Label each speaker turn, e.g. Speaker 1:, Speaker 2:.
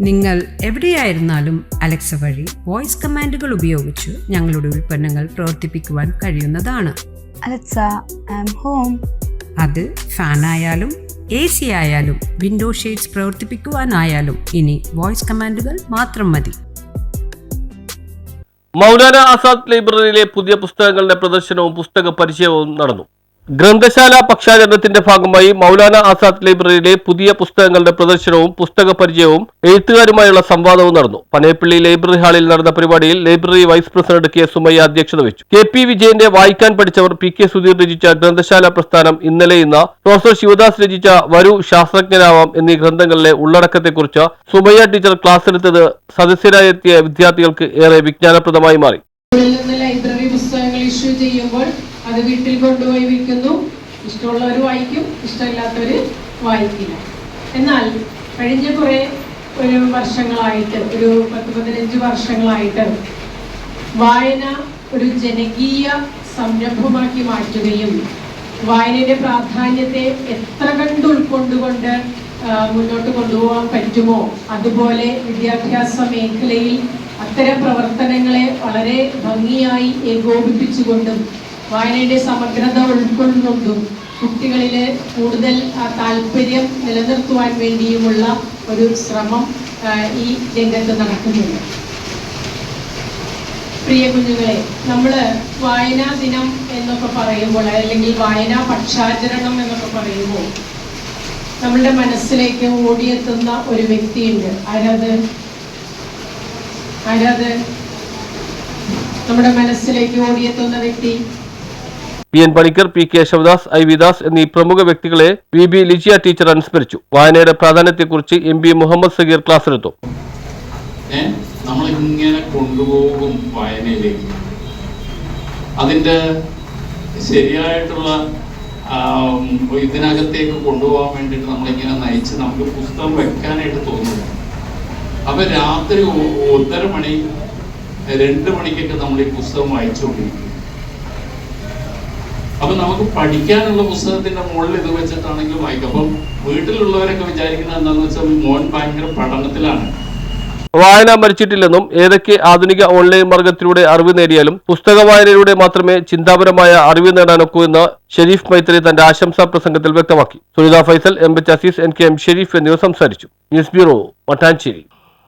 Speaker 1: നിങ്ങൾ എവിടെയായിരുന്നാലും അലക്സ വഴി വോയിസ് കമാൻഡുകൾ ഉപയോഗിച്ച് ഞങ്ങളുടെ ഉൽപ്പന്നങ്ങൾ പ്രവർത്തിപ്പിക്കുവാൻ കഴിയുന്നതാണ്.
Speaker 2: Alexa, I'm home.
Speaker 1: അത് ഫാനായാലും AC ആയാലും വിൻഡോ ഷെയ്ഡ്സ് പ്രവർത്തിപ്പിക്കുവാനായാലും ഇനി വോയിസ് കമാൻഡുകൾ മാത്രം മതി.
Speaker 3: മൗലാന ആസാദ് ലൈബ്രറിയിലെ പുതിയ പുസ്തകങ്ങളുടെ പ്രദർശനവും പുസ്തക പരിചയവും നടന്നു. ഗ്രന്ഥശാല പക്ഷാചരണത്തിന്റെ ഭാഗമായി മൗലാന ആസാദ് ലൈബ്രറിയിലെ പുതിയ പുസ്തകങ്ങളുടെ പ്രദർശനവും പുസ്തക പരിചയവും എഴുത്തുകാരുമായുള്ള സംവാദവും നടന്നു. പനയപ്പള്ളി ലൈബ്രറി ഹാളിൽ നടന്ന പരിപാടിയിൽ library vice president K Sumayya അധ്യക്ഷത വഹിച്ചു. KP വിജയന്റെ വായിക്കാൻ പഠിച്ചവർ PK സുധീർ രചിച്ച ഗ്രന്ഥശാല പ്രസ്ഥാനം ഇന്നലെ ഇന്ന് പ്രൊഫസർ ശിവദാസ് രചിച്ച വരൂ ശാസ്ത്രജ്ഞനാവാം എന്നീ ഗ്രന്ഥങ്ങളിലെ ഉള്ളടക്കത്തെക്കുറിച്ച് സുമയ്യ ടീച്ചർ ക്ലാസ് എടുത്തത് സദസ്യരായെത്തിയ വിദ്യാർത്ഥികൾക്ക് ഏറെ വിജ്ഞാനപ്രദമായി മാറി.
Speaker 4: ലൈബ്രറി പുസ്തകങ്ങൾ ഇഷ്യൂ ചെയ്യുമ്പോൾ അത് വീട്ടിൽ കൊണ്ടുപോയി വിൽക്കുന്നു. ഇഷ്ടമുള്ളവർ വായിക്കും, ഇഷ്ടമില്ലാത്തവർ വായിക്കില്ല. എന്നാൽ കഴിഞ്ഞ ഒരു വർഷങ്ങളായിട്ട്, ഒരു 10-15 വർഷങ്ങളായിട്ട് വായന ഒരു ജനകീയ സംരംഭമാക്കി മാറ്റുകയും വായനയുടെ പ്രാധാന്യത്തെ എത്ര കണ്ട് ഉൾക്കൊണ്ടുകൊണ്ട് മുന്നോട്ട് കൊണ്ടുപോകാൻ പറ്റുമോ അതുപോലെ വിദ്യാഭ്യാസ മേഖലയിൽ അത്തരം പ്രവർത്തനങ്ങളെ വളരെ ഭംഗിയായി ഏകോപിപ്പിച്ചുകൊണ്ടും വായനയുടെ സമഗ്രത ഉൾക്കൊള്ളുന്നതും കുട്ടികളിൽ കൂടുതൽ താല്പര്യം നിലനിർത്തുവാൻ വേണ്ടിയുമുള്ള ഒരു ശ്രമം ഈ രംഗത്ത് നടക്കുന്നുണ്ട്. പ്രിയ കുഞ്ഞുങ്ങളെ, നമ്മൾ വായനാ ദിനം എന്നൊക്കെ പറയുമ്പോൾ അല്ലെങ്കിൽ വായനാ പക്ഷാചരണം എന്നൊക്കെ പറയുമ്പോൾ നമ്മളുടെ മനസ്സിലേക്ക് ഓടിയെത്തുന്ന ഒരു വ്യക്തിയുണ്ട്. ആരാത് നമ്മുടെ മനസ്സിലേക്ക് ഓടിയെത്തുന്ന വ്യക്തി?
Speaker 3: PN Panicker, P Kesavadas, I വിദാസ് എന്നീ പ്രമുഖ വ്യക്തികളെ VB ലിജിയ ടീച്ചർ അനുസ്മരിച്ചു. വായനയുടെ പ്രാധാന്യത്തെക്കുറിച്ച് MB മുഹമ്മദ് സഗീർ ക്ലാസ് എടുത്തു.
Speaker 5: നമ്മളിങ്ങനെ കൊണ്ടുപോകും വായനയിലേക്ക്. അതിൻ്റെ ശരിയായിട്ടുള്ള ഇതിനകത്തേക്ക് കൊണ്ടുപോകാൻ വേണ്ടിയിട്ട് നമ്മളിങ്ങനെ നയിച്ച് നമുക്ക് പുസ്തകം വെക്കാനായിട്ട് തോന്നുന്നു. അപ്പം രാത്രി 1:30 മണി 2 മണിക്കൊക്കെ നമ്മൾ ഈ പുസ്തകം വായിച്ചുകൊണ്ടിരിക്കും. അപ്പം നമുക്ക് പഠിക്കാനുള്ള പുസ്തകത്തിന്റെ മുകളിൽ ഇത് വെച്ചിട്ടാണെങ്കിൽ വായിക്കും. അപ്പം വീട്ടിലുള്ളവരൊക്കെ വിചാരിക്കുന്നത് എന്താണെന്ന് വെച്ചാൽ മോൻ ഭയങ്കര പഠനത്തിലാണ്.
Speaker 3: വായന മരിച്ചിട്ടില്ലെന്നും ഏതൊക്കെ ആധുനിക ഓൺലൈൻ മാർഗത്തിലൂടെ അറിവ് നേടിയാലും പുസ്തക വായനയിലൂടെ മാത്രമേ ചിന്താപരമായ അറിവ് നേടാനൊക്കൂ എന്ന് ഷെരീഫ് മൈത്രി തന്റെ ആശംസാ പ്രസംഗത്തിൽ വ്യക്തമാക്കി. Sunitha Faisal, MH Azeez, NK M Sharif എന്നിവർ സംസാരിച്ചു. News bureau, Mattancherry.